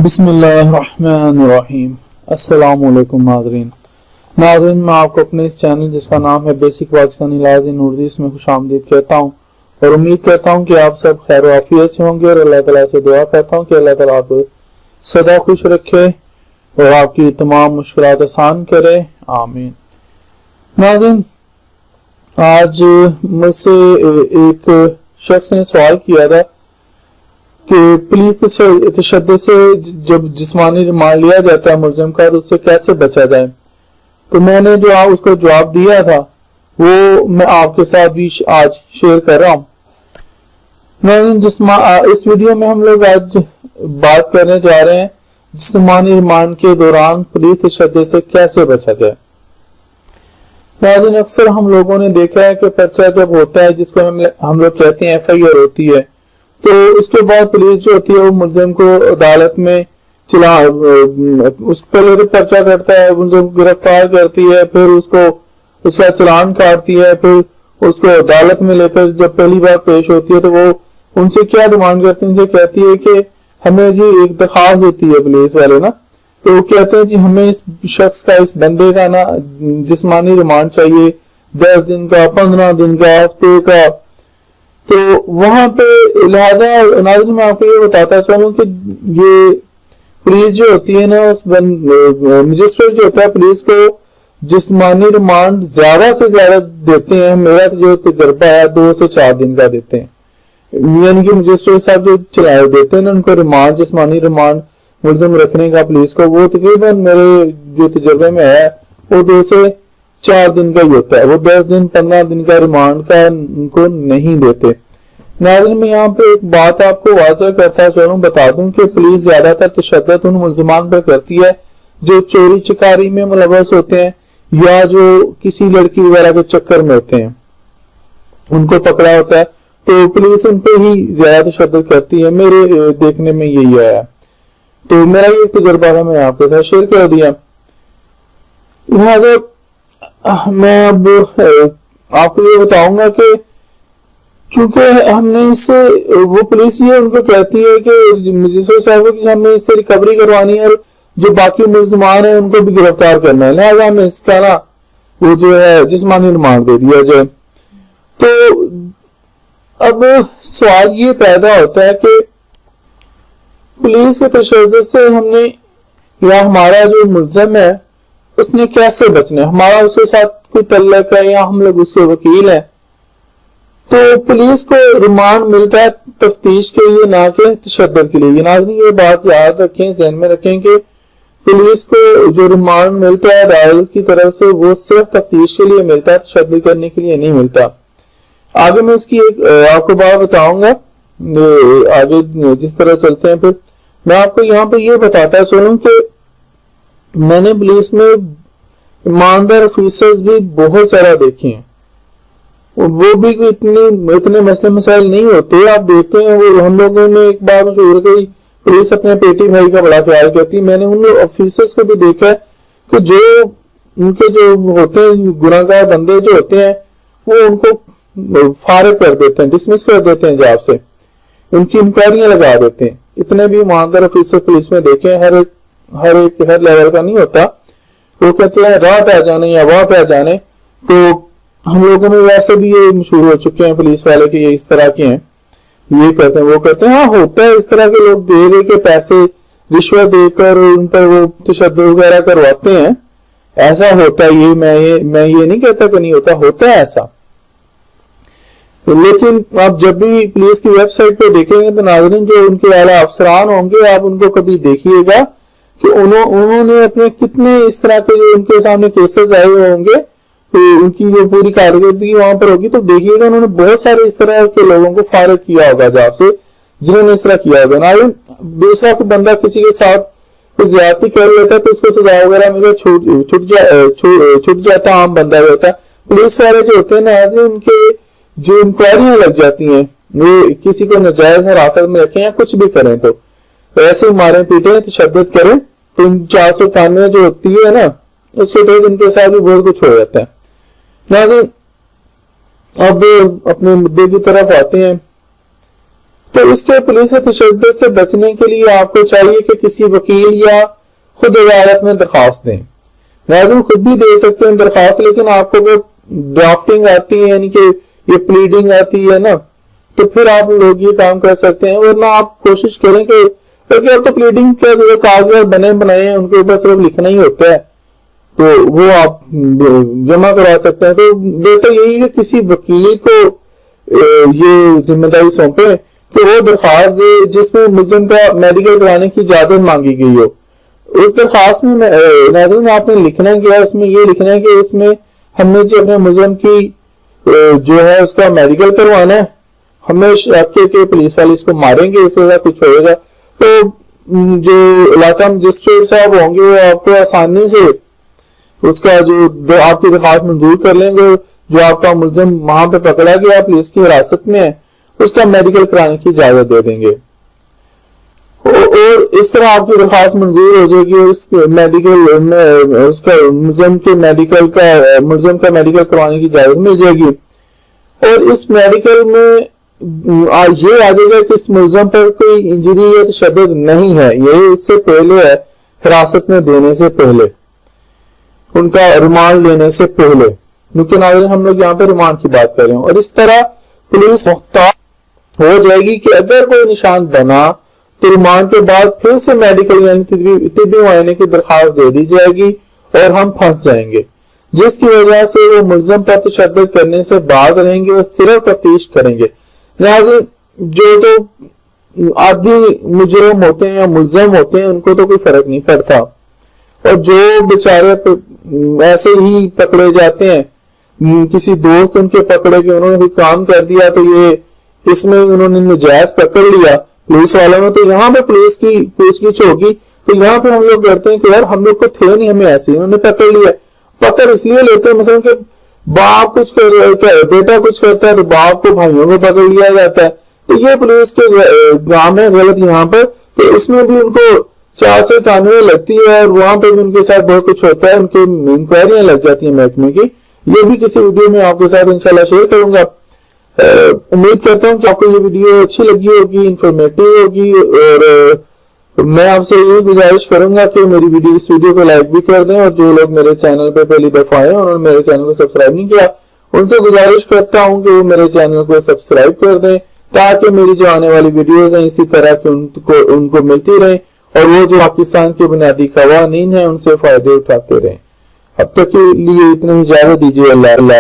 बिस्मिल्लाहिर्रहमानिर्रहीम। अस्सलाम वालेकुम नाज़रीन, मैं आपको अपने इस चैनल जिसका नाम है बेसिक पाकिस्तानी लॉज इन उर्दू में खुशामदीद कहता हूँ और उम्मीद करता हूँ कि आप सब खैर आफियत से होंगे और अल्लाह ताला से दुआ करता हूँ कि अल्लाह ताला आपको सदा खुश रखे और आपकी तमाम मुश्किलात आसान करे, आमीन। नाज़रीन, आज मुझसे एक शख्स ने सवाल किया था कि पुलिस तशद्दुद से जब जिस्मानी रिमांड लिया जाता है मुलजिम का तो उससे कैसे बचा जाए। तो मैंने जो उसको जवाब दिया था वो मैं आपके साथ भी आज शेयर कर रहा हूँ। इस वीडियो में हम लोग आज बात करने जा रहे हैं जिस्मानी रिमांड के दौरान पुलिस तशद्दुद से कैसे बचा जाए। अक्सर हम लोगों ने देखा है कि पर्चा जब होता है जिसको हम लोग कहते हैं FIR होती है, तो उसके बाद पुलिस जो होती है वो मुलजिम को अदालत में उस पहले तो पर्चा करता है, मुलजिम को गिरफ्तार करती है, फिर उसका चालान काटती है, फिर उसको अदालत में लेकर जब पहली बार पेश होती है तो वो उनसे क्या डिमांड करती है, उनसे कहती है कि हमें जी एक दरखास्त देती है पुलिस वाले ना, तो वो कहते हैं जी हमें इस शख्स का, इस बंदे का ना जिस्मानी रिमांड चाहिए 10 दिन का, 15 दिन का, हफ्ते का। तो वहां पे लिहाजा नाज़रीन मैं आपको ये बताता चलूं कि ये पुलिस जो होती है ना, उस मजिस्ट्रेट जो होता है पुलिस को जिस्मानी रिमांड ज्यादा से ज्यादा देते हैं। मेरा जो तजर्बा है 2 से 4 दिन का देते हैं, यानी कि मजिस्ट्रेट साहब जो चलाए देते हैं ना उनको रिमांड, जिस्मानी रिमांड मुलजिम रखने का पुलिस को, वो तकरीबन मेरे जो तजर्बे में है वो 2 से 4 दिन का ही होता है। वो 10 दिन 15 दिन का रिमांड का उनको नहीं देते। नाज़रीन मैं यहाँ पे एक बात आपको वाज़ह करता चलूं, बता दूं कि पुलिस ज्यादातर तशद्दुद उन मुलजिमान पर करती है जो चोरी चकारी में मुलव्वस होते हैं या जो किसी लड़की वगैरह के चक्कर में होते हैं, उनको पकड़ा होता है तो पुलिस उन पर ही ज्यादा तशद्दुद करती है। मेरे देखने में यही आया, तो मेरा ये तजुर्बा था, मैं आपके साथ शेयर कर दिया। लिहाजा मैं अब आपको ये बताऊंगा कि क्योंकि हमने इससे, वो पुलिस ये उनको कहती है कि मजिस्ट्रेट साहब कि हमें इससे रिकवरी करवानी है और जो बाकी मुलजिमान है उनको भी गिरफ्तार करना है, लिहाजा हमें इसका ना वो जो है जिस्मानी रिमांड दे दिया जाए। तो अब सवाल ये पैदा होता है कि पुलिस के तशद्दुद से हमने या हमारा जो मुलजिम है उसने कैसे बचना है, हमारा उसके साथ कोई तल्लक है या हम लोग उसके वकील हैं। तो पुलिस को रिमांड मिलता है तफ्तीश के लिए, ना कि तशद्दुद के लिए। नाज़रीन ये बात याद रखें, ज़हन में रखें कि पुलिस को जो रिमांड मिलता है अदालत की तरफ से वो सिर्फ तफ्तीश के लिए मिलता है, तशद्दुद करने के लिए नहीं मिलता। आगे मैं इसकी एक आपको बात बताऊंगा, आगे जिस तरह चलते हैं फिर मैं आपको यहाँ पे ये बताता चलूं कि मैंने पुलिस में ईमानदार ऑफिसर्स भी बहुत सारा देखे हैं, वो भी इतने मसले मसाइल नहीं होते। आप देखते हैं वो हम लोगों ने एक बार मशहूर गई पुलिस अपने पेटी भाई का बड़ा ख्याल करती है। मैंने उन ऑफिसर्स को भी देखा है कि जो उनके जो होते हैं गुनाहगार बंदे जो होते हैं वो उनको फारिग कर देते हैं, डिसमिस कर देते हैं जॉब से, उनकी इंक्वायरियां लगा देते हैं। इतने भी ईमानदार ऑफिसर पुलिस में देखे हैं, हर लेवल का नहीं होता। वो कहते हैं राह पे आ जाने या वाह पे आ जाने, तो हम लोगों में वैसे भी ये मशहूर हो चुके हैं पुलिस वाले कि ये इस तरह के हैं, ये कहते हैं वो कहते हैं। हाँ होता है इस तरह के लोग दे के पैसे रिश्वत देकर उन पर वो तशद्दुद वगैरह करवाते हैं, ऐसा होता है। ये मैं ये नहीं कहता कि नहीं होता, होता है ऐसा। लेकिन आप जब भी पुलिस की वेबसाइट पे देखेंगे तो नाज़रीन जो उनके आला अफसरान होंगे आप उनको कभी देखिएगा कि उन्होंने अपने कितने इस तरह के जो उनके सामने केसेस आए होंगे, तो उनकी जो पूरी कारकर्दगी वहां पर होगी तो देखिएगा उन्होंने बहुत सारे इस तरह के लोगों को फारिग किया होगा जॉब से, जिन्होंने इस तरह किया होगा। नाज़रीन दूसरा कोई बंदा किसी के साथ ज्यादती कर लेता है तो उसको सजा वगैरह मिले, छूट जाता, आम बंदा होता है। पुलिस वाले जो होते हैं नाज़रीन उनके जो इंक्वायरियां लग जाती हैं, वो किसी को नाजायज हिरासत में रखें या कुछ भी करें तो ऐसे मारे पीटे तशद्दुद करें तो 491 जो होती है ना उसके तहत इनके साथ भी बहुत कुछ हो जाता है। नाज़रीन अब अपने मुद्दे की तरफ आते हैं। تو اس کے پولیس تشدد سے بچنے کے لیے آپ کو چاہیے کہ کسی وکیل یا خود عدالت میں درخواست دیں. ناظرین خود بھی دے سکتے ہیں درخواست، لیکن آپ کو وہ ڈرافٹنگ آتی ہے یعنی کہ یہ پلیڈنگ آتی ہے نا، تو پھر آپ لوگ یہ کام کر سکتے ہیں. ورنہ آپ کوشش کریں کہ اب تو پلیڈنگ کے جو کاغذات بنے بنائے ہیں ان کے اوپر صرف لکھنا ہی ہوتا ہے، تو وہ آپ جمع کرا سکتے ہیں. تو بہتر یہی ہے کہ کسی وکیل کو یہ ذمہ داری سونپے کہ وہ درخواست دے جس میں ملزم کا میڈیکل کرانے کی اجازت مانگی گئی ہو. اس درخواست میں ناظرین آپ نے لکھنا کیا، اس میں یہ لکھنا ہے کہ اس میں ہم نے جو اپنے ملزم کی جو ہے اس کا میڈیکل کروانا ہے، ہمیں شک کہ پولیس والے اس کو ماریں گے، اس سے کچھ ہوئے گا. تو جو علاقہ مجسٹریٹ صاحب ہوں گے وہ آپ کو آسانی سے اس کا جو آپ کی درخواست منظور کر لیں گے. جو آپ کا ملزم وہاں پہ پکڑا گیا پولیس کی حراست میں ہے اس کا میڈیکل کرانے کی اجازت دے دیں گے، اور اس طرح آپ کی درخواست منظور ہو جائے گی. اس میڈیکل میں اس کا ملزم کا میڈیکل کروانے کی اجازت مل جائے گی. اور اس میڈیکل میں یہ آ جائے گا کہ اس ملزم پر کوئی انجری یا تشدد نہیں ہے، یہ اس سے پہلے ہے حراست میں دینے سے پہلے، ان کا ریمانڈ لینے سے پہلے، کیونکہ ناظرین ہم لوگ یہاں پہ ریمانڈ کی بات کر رہے ہیں. اور اس طرح پولیس محتاط ہو جائے گی کہ اگر کوئی نشان بنا تو ریمانڈ کے بعد پھر سے میڈیکل یعنی طبی معائنے کی درخواست دے دی جائے گی اور ہم پھنس جائیں گے، جس کی وجہ سے وہ ملزم پر تشدد کرنے سے باز رہیں گے اور صرف تفتیش کریں گے. لہٰذا جو تو عادی مجرم ہوتے ہیں یا ملزم ہوتے ہیں ان کو تو کوئی فرق نہیں پڑتا، اور جو بیچارے ایسے ہی پکڑے جاتے ہیں، کسی دوست ان کے پکڑے کہ انہوں نے کوئی کام کر دیا تو یہ اس میں انہوں نے نجائز پکڑ لیا پولیس والوں نے، تو یہاں پہ پولیس کی پوچھ گچھ ہوگی. تو یہاں پہ ہم لوگ کرتے ہیں کہ یار ہم لوگ کو تھے نہیں، ہمیں ایسے انہوں نے پکڑ لیا. پکڑ اس لیے لیتے ہیں مثلا کہ باپ کچھ کر رہا ہے، بیٹا کچھ کرتا ہے تو باپ کو بھائیوں کو پکڑ لیا جاتا ہے. تو یہ پولیس کے کام ہے غلط یہاں پر. تو اس میں بھی ان کو 491 لگتی ہے اور وہاں پہ بھی ان کے ساتھ بہت کچھ ہوتا ہے، ان کے انکوائریاں لگ جاتی ہیں محکمے کی. یہ بھی کسی ویڈیو میں آپ کے ساتھ انشاءاللہ شیئر کروں گا. امید کرتا ہوں کہ آپ کو یہ ویڈیو اچھی لگی ہوگی، انفارمیٹو ہوگی، اور میں آپ سے یہ گزارش کروں گا کہ میری اس ویڈیو کو لائک بھی کر دیں، اور جو لوگ میرے چینل پہ پہلی دفعہ آئے انہوں نے میرے چینل کو سبسکرائب نہیں کیا ان سے گزارش کرتا ہوں کہ وہ میرے چینل کو سبسکرائب کر دیں تاکہ میری جو آنے والی ویڈیوز ہیں اسی طرح کے ان کو ملتی رہیں اور وہ جو پاکستان کے بنیادی قوانین ہیں ان سے فائدے اٹھاتے رہیں. اب تک کے لیے اتنا ہی اجازت دیجیے. اللہ